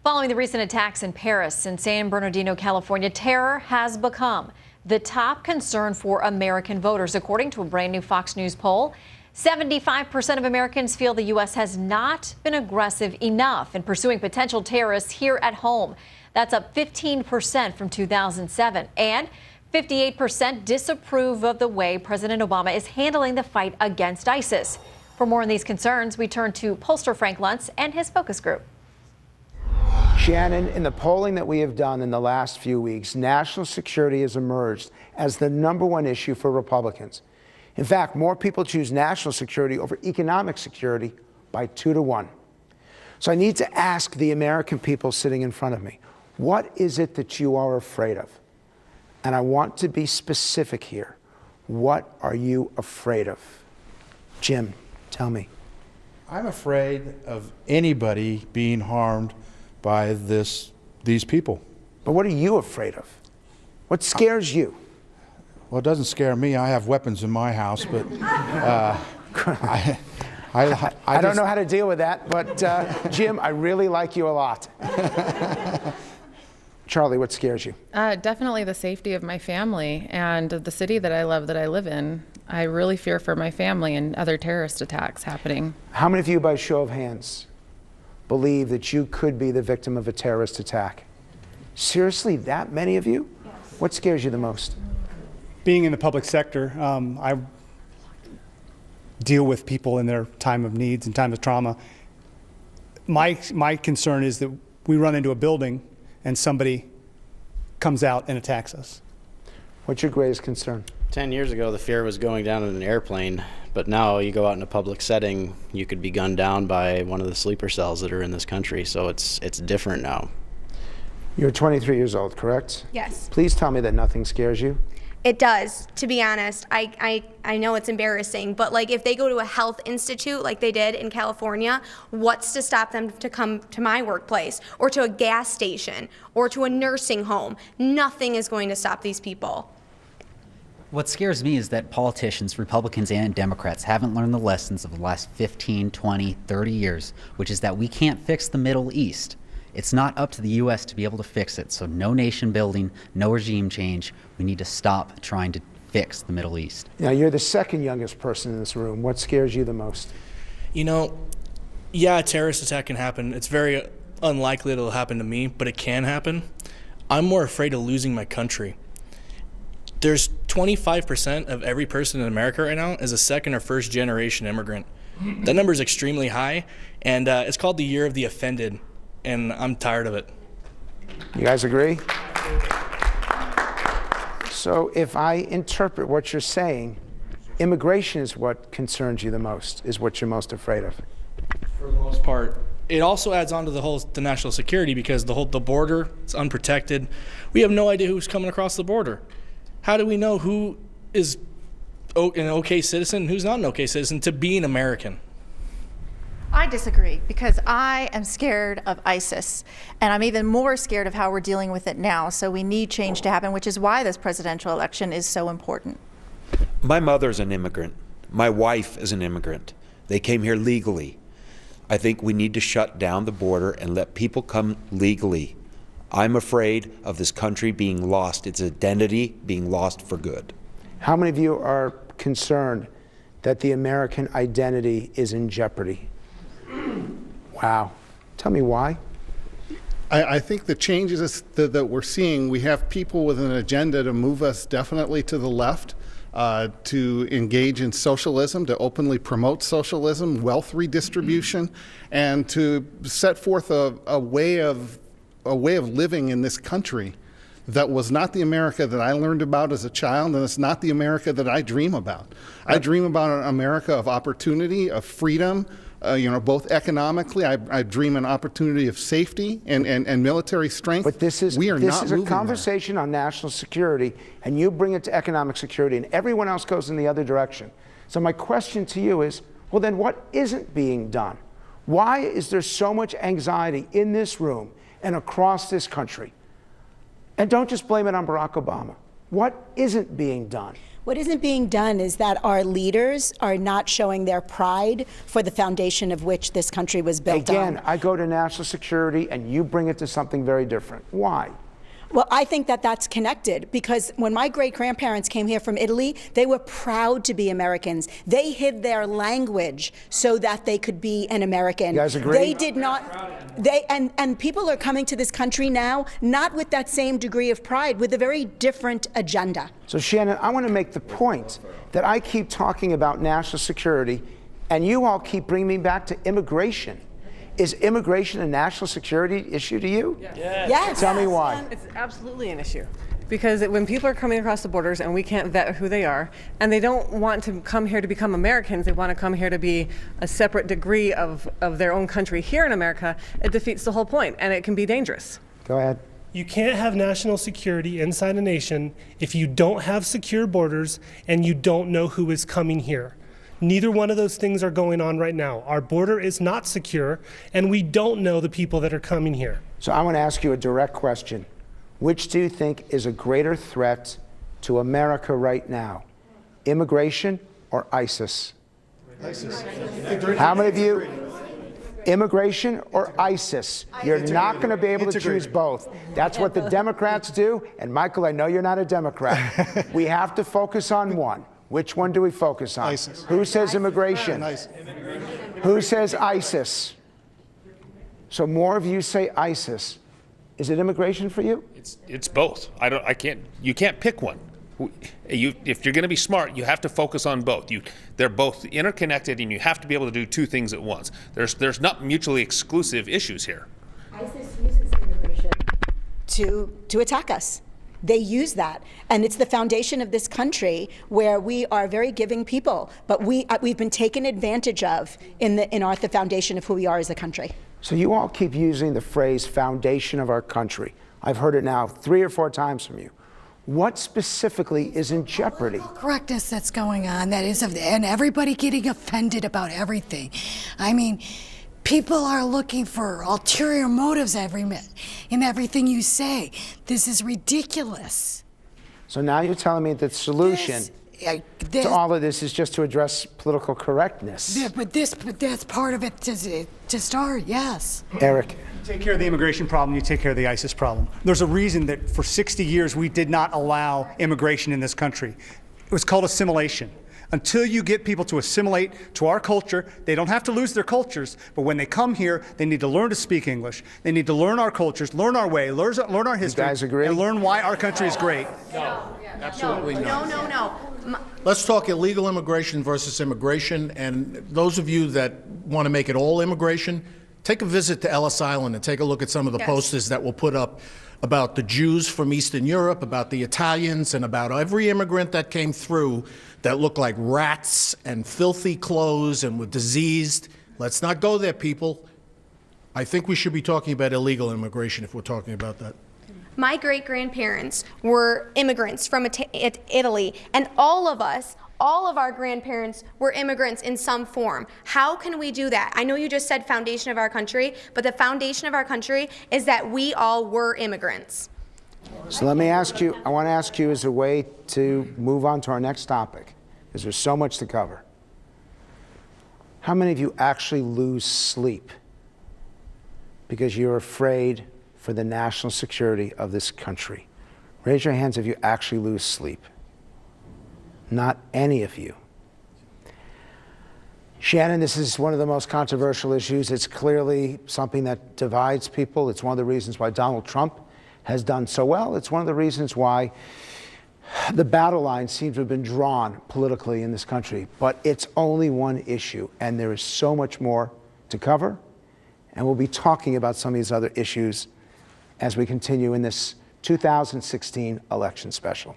Following the recent attacks in Paris and San Bernardino, California, terror has become the top concern for American voters. According to a brand new Fox News poll, 75% of Americans feel the U.S. has not been aggressive enough in pursuing potential terrorists here at home. That's up 15% from 2007. And 58% disapprove of the way President Obama is handling the fight against ISIS. For more on these concerns, we turn to pollster Frank Luntz and his focus group. Shannon, in the polling that we have done in the last few weeks, national security has emerged as the #1 issue for Republicans. In fact, more people choose national security over economic security by 2 to 1. So I need to ask the American people sitting in front of me, what is it that you are afraid of? And I want to be specific here. What are you afraid of? Jim, tell me. I'm afraid of anybody being harmed by these people. But what are you afraid of? What scares you? Well, it doesn't scare me. I have weapons in my house, but I don't know how to deal with that, but Jim, I really like you a lot. Charlie, what scares you? Definitely the safety of my family and the city that I love, that I live in. I really fear for my family and other terrorist attacks happening. How many of you, by show of hands, believe that you could be the victim of a terrorist attack? Seriously, that many of you? Yes. What scares you the most? Being in the public sector, I deal with people in their time of needs and time of trauma. My concern is that we run into a building and somebody comes out and attacks us. What's your greatest concern? 10 years ago, the fear was going down in an airplane, but now you go out in a public setting, you could be gunned down by one of the sleeper cells that are in this country, so it's different now. You're 23 years old, correct? Yes. Please tell me that nothing scares you. It does, to be honest. I know it's embarrassing, but like if they go to a health institute like they did in California, what's to stop them to come to my workplace or to a gas station or to a nursing home? Nothing is going to stop these people. What scares me is that politicians, Republicans and Democrats, haven't learned the lessons of the last 15, 20, 30 years, which is that we can't fix the Middle East. It's not up to the U.S. to be able to fix it. So no nation building, no regime change. We need to stop trying to fix the Middle East. Now, you're the second youngest person in this room. What scares you the most? You know, yeah, a terrorist attack can happen. It's very unlikely it'll happen to me, but it can happen. I'm more afraid of losing my country. There's 25% of every person in America right now is a second or first generation immigrant. That number is extremely high, and it's called the year of the offended, and I'm tired of it. You guys agree? So if I interpret what you're saying, immigration is what concerns you the most, is what you're most afraid of. For the most part. It also adds on to the national security because the border is unprotected. We have no idea who's coming across the border. How do we know who is an okay citizen and who's not an okay citizen to be an American? I disagree because I am scared of ISIS, and I'm even more scared of how we're dealing with it now. So we need change to happen, which is why this presidential election is so important. My mother's an immigrant. My wife is an immigrant. They came here legally. I think we need to shut down the border and let people come legally. I'm afraid of this country being lost, its identity being lost for good. How many of you are concerned that the American identity is in jeopardy? Wow. Tell me why. I think the changes that we're seeing, we have people with an agenda to move us definitely to the left, to engage in socialism, to openly promote socialism, wealth redistribution, and to set forth a way of living in this country that was not the America that I learned about as a child, and it's not the America that I dream about. I dream about an America of opportunity, of freedom, both economically. I dream an opportunity of safety and military strength. But this is a conversation on national security, and you bring it to economic security, and everyone else goes in the other direction. So my question to you is, well, then what isn't being done? Why is there so much anxiety in this room and across this country? And don't just blame it on Barack Obama. What isn't being done? What isn't being done is that our leaders are not showing their pride for the foundation of which this country was built on. Again, I go to national security and you bring it to something very different. Why? Well, I think that that's connected because when my great-grandparents came here from Italy, they were proud to be Americans. They hid their language so that they could be an American. You guys agree? They did not. And people are coming to this country now not with that same degree of pride, with a very different agenda. So Shannon, I want to make the point that I keep talking about national security and you all keep bringing me back to immigration. Is immigration a national security issue to you? Yes. Tell me why. It's absolutely an issue. Because when people are coming across the borders and we can't vet who they are, and they don't want to come here to become Americans, they want to come here to be a separate degree of their own country here in America, it defeats the whole point, and it can be dangerous. Go ahead. You can't have national security inside a nation if you don't have secure borders and you don't know who is coming here. Neither one of those things are going on right now. Our border is not secure, and we don't know the people that are coming here. So I want to ask you a direct question. Which do you think is a greater threat to America right now? Immigration or ISIS? ISIS. How many of you? Immigration or ISIS? You're not going to be able to choose both. That's what the Democrats do. And Michael, I know you're not a Democrat. We have to focus on one. Which one do we focus on? ISIS. Who says immigration? Who says ISIS? So more of you say ISIS. Is it immigration for you? It's both. You can't pick one. If you're going to be smart, you have to focus on both. They're both interconnected, and you have to be able to do two things at once. There's not mutually exclusive issues here. ISIS uses immigration to attack us. They use that, and it's the foundation of this country where we are very giving people, but we've been taken advantage of in the foundation of who we are as a country. So you all keep using the phrase foundation of our country. I've heard it now 3 or 4 times from you. What specifically is in jeopardy? Correctness that's going on, that is, and everybody getting offended about everything. I mean, people are looking for ulterior motives in everything you say. This is ridiculous. So now you're telling me that the solution to all of this is just to address political correctness. Yeah, but that's part of it to start, yes. Eric. You take care of the immigration problem, you take care of the ISIS problem. There's a reason that for 60 years we did not allow immigration in this country. It was called assimilation. Until you get people to assimilate to our culture, they don't have to lose their cultures, but when they come here, they need to learn to speak English. They need to learn our cultures, learn our way, learn our history, you guys agree? And learn why our country is great. No. Absolutely not. No. Let's talk illegal immigration versus immigration. And those of you that want to make it all immigration, take a visit to Ellis Island and take a look at some of the posters that we'll put up about the Jews from Eastern Europe, about the Italians, and about every immigrant that came through that looked like rats and filthy clothes and were diseased. Let's not go there, people. I think we should be talking about illegal immigration if we're talking about that. My great-grandparents were immigrants from Italy, and all of our grandparents were immigrants in some form. How can we do that? I know you just said foundation of our country, but the foundation of our country is that we all were immigrants. So let me ask you, I want to ask you as a way to move on to our next topic, because there's so much to cover. How many of you actually lose sleep because you're afraid for the national security of this country? Raise your hands if you actually lose sleep. Not any of you. Shannon, this is one of the most controversial issues. It's clearly something that divides people. It's one of the reasons why Donald Trump has done so well. It's one of the reasons why the battle lines seem to have been drawn politically in this country. But it's only one issue, and there is so much more to cover. And we'll be talking about some of these other issues as we continue in this 2016 election special.